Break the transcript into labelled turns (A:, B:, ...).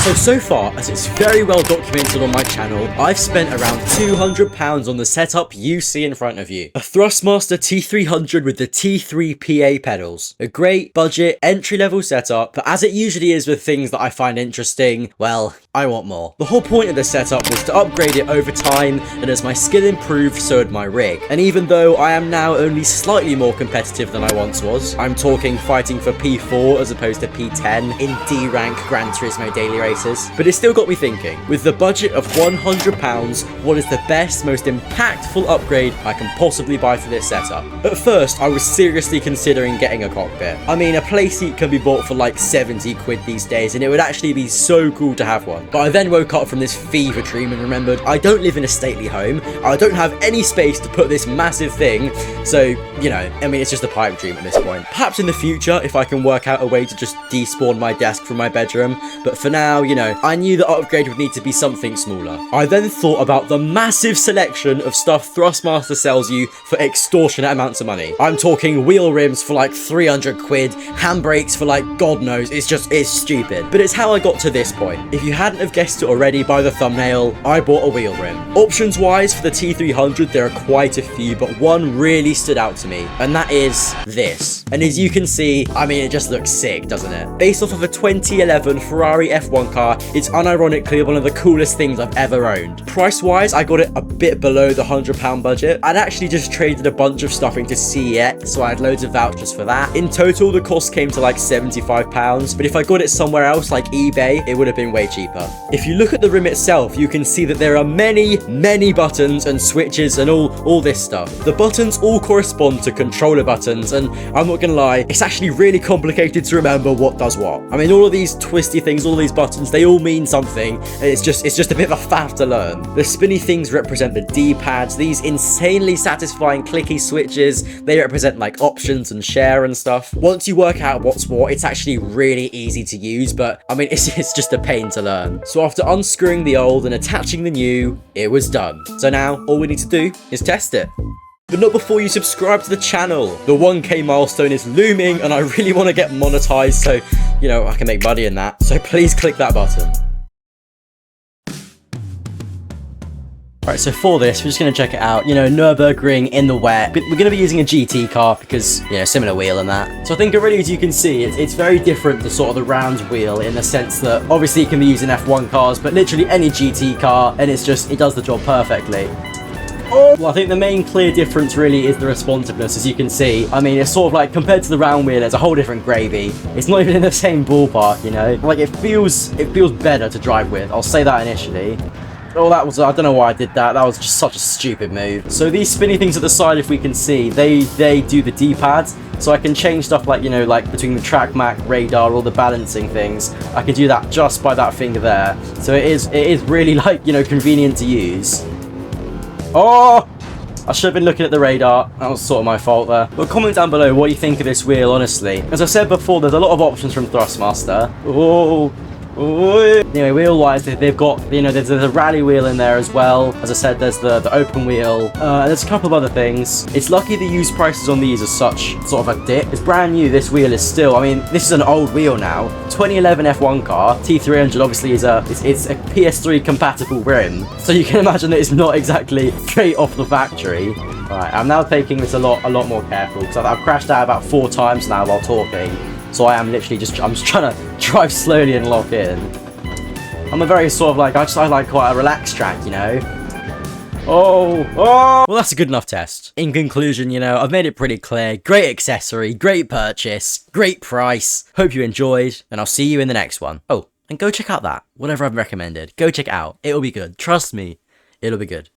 A: So far, as it's very well documented on my channel, I've spent around £200 on the setup you see in front of you. A Thrustmaster T300 with the T3 PA pedals. A great budget entry-level setup, but as it usually is with things that I find interesting, well, I want more. The whole point of the setup was to upgrade it over time, and as my skill improved, so had my rig. And even though I am now only slightly more competitive than I once was, I'm talking fighting for P4 as opposed to P10 in D rank Gran Turismo daily races, but it still got me thinking, with the budget of £100, what is the best, most impactful upgrade I can possibly buy for this setup? At first, I was seriously considering getting a cockpit. I mean, a playseat can be bought for like 70 quid these days, and it would actually be so cool to have one. But I then woke up from this fever dream and remembered I don't live in a stately home, I don't have any space to put this massive thing, so, you know, I mean, it's just a pipe dream at this point. Perhaps in the future, if I can work out a way to just despawn my desk from my bedroom, but for now, you know, I knew the upgrade would need to be something smaller. I then thought about the massive selection of stuff Thrustmaster sells you for extortionate amounts of money. I'm talking wheel rims for like 300 quid, handbrakes for like God knows, it's stupid. But it's how I got to this point. If you hadn't have guessed it already by the thumbnail, I bought a wheel rim. Options wise for the T300, there are quite a few, but one really stood out to me, and that is this. And as you can see, I mean, it just looks sick, doesn't it? Based off of a 2011 Ferrari F1 car, it's unironically one of the coolest things I've ever owned. Price-wise, I got it a bit below the £100 budget. I'd actually just traded a bunch of stuff into CEX, so I had loads of vouchers for that. In total, the cost came to like £75, but if I got it somewhere else like eBay, it would have been way cheaper. If you look at the rim itself, you can see that there are many buttons and switches and all this stuff. The buttons all correspond to controller buttons, and I'm not gonna lie, it's actually really complicated to remember what does what. I mean, all of these twisty things, all these buttons, they all mean something, and it's just a bit of a faff to learn. The spinny things represent the D-pads. These insanely satisfying clicky switches, they represent like options and share and stuff. Once you work out what's what, it's actually really easy to use, but I mean, it's just a pain to learn. So after unscrewing the old and attaching the new, it was done. So now all we need to do is test it. But not before you subscribe to the channel. The 1K milestone is looming, and I really want to get monetized, so, you know, I can make money in that. So please click that button. Right, so for this, we're just going to check it out. You know, Nürburgring in the wet. We're going to be using a GT car because, you know, similar wheel and that. So I think really, as you can see, it's very different to sort of the round wheel in the sense that obviously it can be used in F1 cars, but literally any GT car, and it does the job perfectly. Well, I think the main clear difference really is the responsiveness, as you can see. I mean, it's sort of like, compared to the round wheel, it's a whole different gravy. It's not even in the same ballpark, you know? Like, it feels better to drive with. I'll say that initially. Oh, I don't know why I did that. That was just such a stupid move. So these spinny things at the side, if we can see, they do the D-pads. So I can change stuff like, you know, like between the track map, radar, all the balancing things. I can do that just by that finger there. So it is really, like, you know, convenient to use. Oh! I should have been looking at the radar. That was sort of my fault there. But comment down below what you think of this wheel, honestly. As I said before, there's a lot of options from Thrustmaster. Oh! Anyway, wheel-wise, they've got, you know, there's a rally wheel in there as well. As I said, there's the open wheel. There's a couple of other things. It's lucky the used prices on these are such sort of a dip. It's brand new. This wheel is still, I mean, this is an old wheel now. 2011 F1 car. T300 obviously is it's a PS3 compatible rim. So you can imagine that it's not exactly straight off the factory. Alright, I'm now taking this a lot more careful because I've crashed out about 4 times now while talking. So I am literally I'm just trying to drive slowly and lock in. I'm a very sort of like, I like quite a relaxed track, you know? Oh! Well, that's a good enough test. In conclusion, you know, I've made it pretty clear. Great accessory, great purchase, great price. Hope you enjoyed, and I'll see you in the next one. Oh, and go check out that. Whatever I've recommended. Go check it out. It'll be good. Trust me, it'll be good.